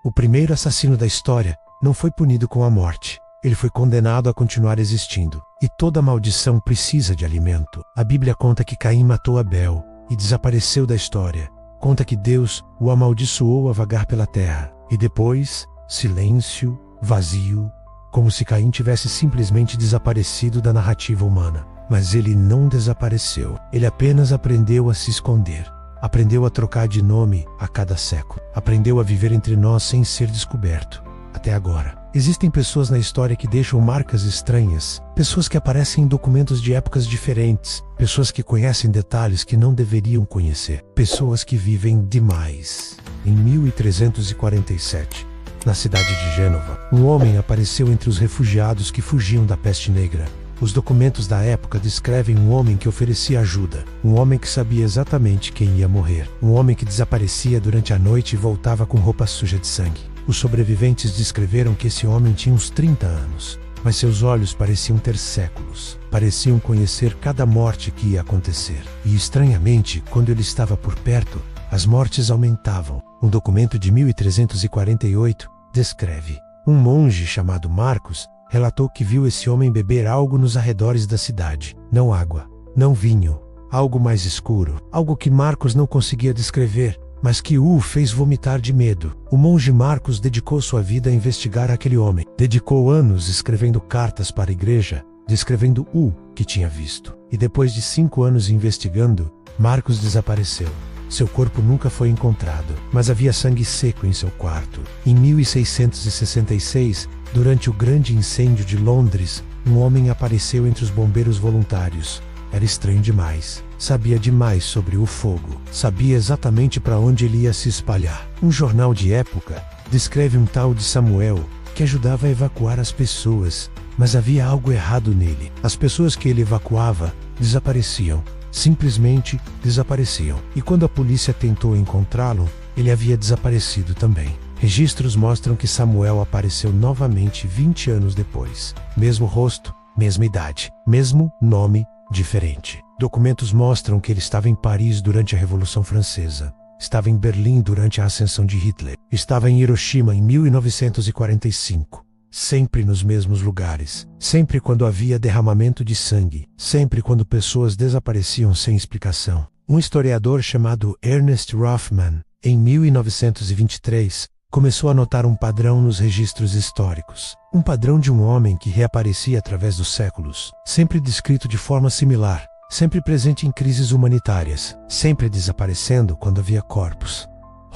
O primeiro assassino da história não foi punido com a morte. Ele foi condenado a continuar existindo. E toda maldição precisa de alimento. A Bíblia conta que Caim matou Abel e desapareceu da história. Conta que Deus o amaldiçoou a vagar pela terra. E depois, silêncio, vazio, como se Caim tivesse simplesmente desaparecido da narrativa humana. Mas ele não desapareceu. Ele apenas aprendeu a se esconder. Aprendeu a trocar de nome a cada século. Aprendeu a viver entre nós sem ser descoberto. Até agora. Existem pessoas na história que deixam marcas estranhas. Pessoas que aparecem em documentos de épocas diferentes. Pessoas que conhecem detalhes que não deveriam conhecer. Pessoas que vivem demais. Em 1347, na cidade de Gênova, um homem apareceu entre os refugiados que fugiam da peste negra. Os documentos da época descrevem um homem que oferecia ajuda, um homem que sabia exatamente quem ia morrer, um homem que desaparecia durante a noite e voltava com roupa suja de sangue. Os sobreviventes descreveram que esse homem tinha uns 30 anos, mas seus olhos pareciam ter séculos, pareciam conhecer cada morte que ia acontecer. E estranhamente, quando ele estava por perto, as mortes aumentavam. Um documento de 1348 descreve: um monge chamado Marcos relatou que viu esse homem beber algo nos arredores da cidade. Não água, não vinho, algo mais escuro, algo que Marcos não conseguia descrever, mas que o fez vomitar de medo. O monge Marcos dedicou sua vida a investigar aquele homem. Dedicou anos escrevendo cartas para a igreja, descrevendo o que tinha visto. E depois de 5 anos investigando, Marcos desapareceu. Seu corpo nunca foi encontrado, mas havia sangue seco em seu quarto. Em 1666, durante o grande incêndio de Londres, um homem apareceu entre os bombeiros voluntários. Era estranho demais. Sabia demais sobre o fogo. Sabia exatamente para onde ele ia se espalhar. Um jornal de época descreve um tal de Samuel que ajudava a evacuar as pessoas, mas havia algo errado nele. As pessoas que ele evacuava desapareciam. Simplesmente desapareciam. E quando a polícia tentou encontrá-lo, ele havia desaparecido também. Registros mostram que Samuel apareceu novamente 20 anos depois. Mesmo rosto, mesma idade, mesmo nome, diferente. Documentos mostram que ele estava em Paris durante a Revolução Francesa. Estava em Berlim durante a ascensão de Hitler. Estava em Hiroshima em 1945. Sempre nos mesmos lugares. Sempre quando havia derramamento de sangue. Sempre quando pessoas desapareciam sem explicação. Um historiador chamado Ernest Rothman, em 1923, começou a notar um padrão nos registros históricos. Um padrão de um homem que reaparecia através dos séculos. Sempre descrito de forma similar. Sempre presente em crises humanitárias. Sempre desaparecendo quando havia corpos.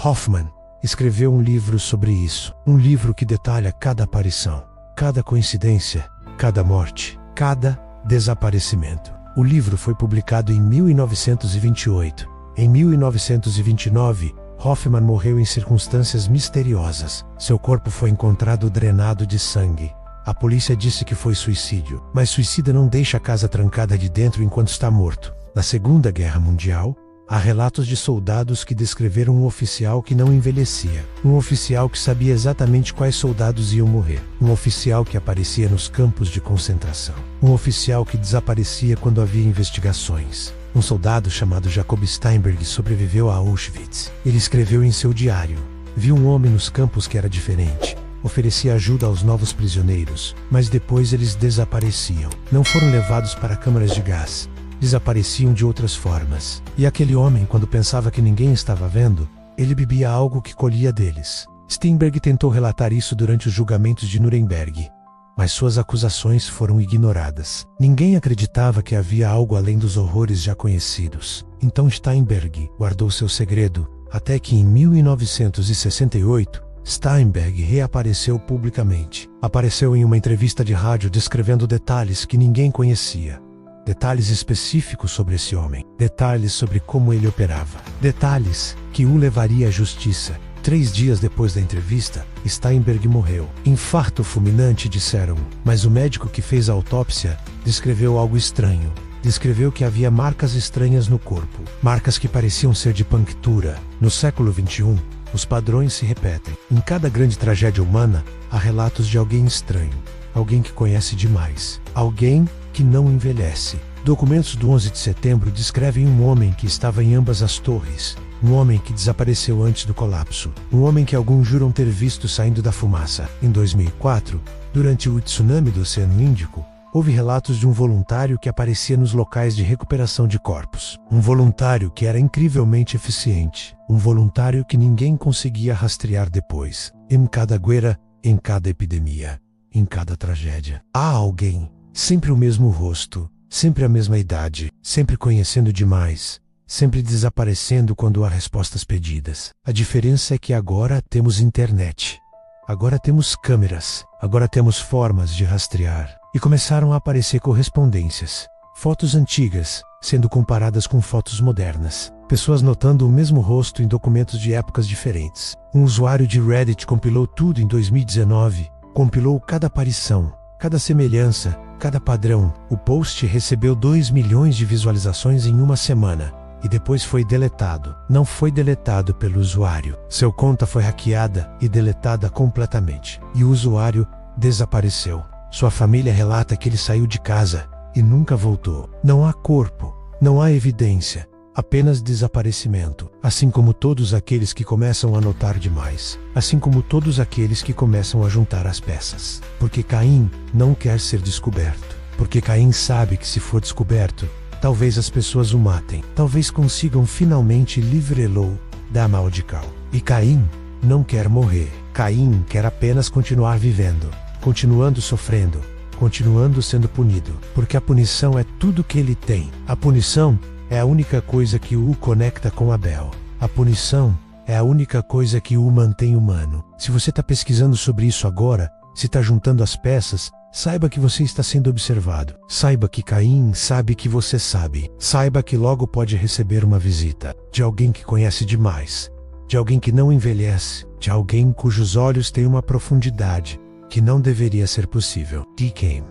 Hoffman escreveu um livro sobre isso. Um livro que detalha cada aparição, cada coincidência, cada morte, cada desaparecimento. O livro foi publicado em 1928. Em 1929, Hoffman morreu em circunstâncias misteriosas. Seu corpo foi encontrado drenado de sangue. A polícia disse que foi suicídio, mas suicida não deixa a casa trancada de dentro enquanto está morto. Na Segunda Guerra Mundial, há relatos de soldados que descreveram um oficial que não envelhecia. Um oficial que sabia exatamente quais soldados iam morrer. Um oficial que aparecia nos campos de concentração. Um oficial que desaparecia quando havia investigações. Um soldado chamado Jacob Steinberg sobreviveu a Auschwitz. Ele escreveu em seu diário: viu um homem nos campos que era diferente. Oferecia ajuda aos novos prisioneiros, mas depois eles desapareciam. Não foram levados para câmaras de gás. Desapareciam de outras formas. E aquele homem, quando pensava que ninguém estava vendo, ele bebia algo que colhia deles. Steinberg tentou relatar isso durante os julgamentos de Nuremberg, mas suas acusações foram ignoradas. Ninguém acreditava que havia algo além dos horrores já conhecidos. Então Steinberg guardou seu segredo, até que em 1968, Steinberg reapareceu publicamente. Apareceu em uma entrevista de rádio descrevendo detalhes que ninguém conhecia. Detalhes específicos sobre esse homem. Detalhes sobre como ele operava. Detalhes que o levaria à justiça. 3 dias depois da entrevista, Steinberg morreu. Infarto fulminante, disseram, mas o médico que fez a autópsia descreveu algo estranho. Descreveu que havia marcas estranhas no corpo. Marcas que pareciam ser de panctura. No século XXI, os padrões se repetem. Em cada grande tragédia humana, há relatos de alguém estranho. Alguém que conhece demais. Alguém que não envelhece. Documentos do 11 de setembro descrevem um homem que estava em ambas as torres. um homem que desapareceu antes do colapso, um homem que alguns juram ter visto saindo da fumaça. Em 2004, durante o tsunami do Oceano Índico, houve relatos de um voluntário que aparecia nos locais de recuperação de corpos. Um voluntário que era incrivelmente eficiente. Um voluntário que ninguém conseguia rastrear depois. Em cada guerra, em cada epidemia, em cada tragédia. Há alguém, sempre o mesmo rosto, sempre a mesma idade, sempre conhecendo demais, sempre desaparecendo quando há respostas pedidas. A diferença é que agora temos internet. Agora temos câmeras, agora temos formas de rastrear. E começaram a aparecer correspondências, fotos antigas, sendo comparadas com fotos modernas. Pessoas notando o mesmo rosto em documentos de épocas diferentes. Um usuário de Reddit compilou tudo em 2019, compilou cada aparição, cada semelhança, cada padrão. O post recebeu 2 milhões de visualizações em uma semana. E depois foi deletado. Não foi deletado pelo usuário. Seu conta foi hackeada e deletada completamente. E o usuário desapareceu. Sua família relata que ele saiu de casa e nunca voltou. Não há corpo, não há evidência, apenas desaparecimento. Assim como todos aqueles que começam a notar demais. Assim como todos aqueles que começam a juntar as peças. Porque Caim não quer ser descoberto. Porque Caim sabe que se for descoberto, talvez as pessoas o matem. Talvez consigam finalmente livrá-lo da mal de Cal. E Caim não quer morrer. Caim quer apenas continuar vivendo. Continuando sofrendo, continuando sendo punido, porque a punição é tudo que ele tem. A punição é a única coisa que o conecta com Abel. A punição é a única coisa que o mantém humano. Se você está pesquisando sobre isso agora, se está juntando as peças, saiba que você está sendo observado. Saiba que Caim sabe que você sabe. Saiba que logo pode receber uma visita de alguém que conhece demais, de alguém que não envelhece, de alguém cujos olhos têm uma profundidade que não deveria ser possível. DKM.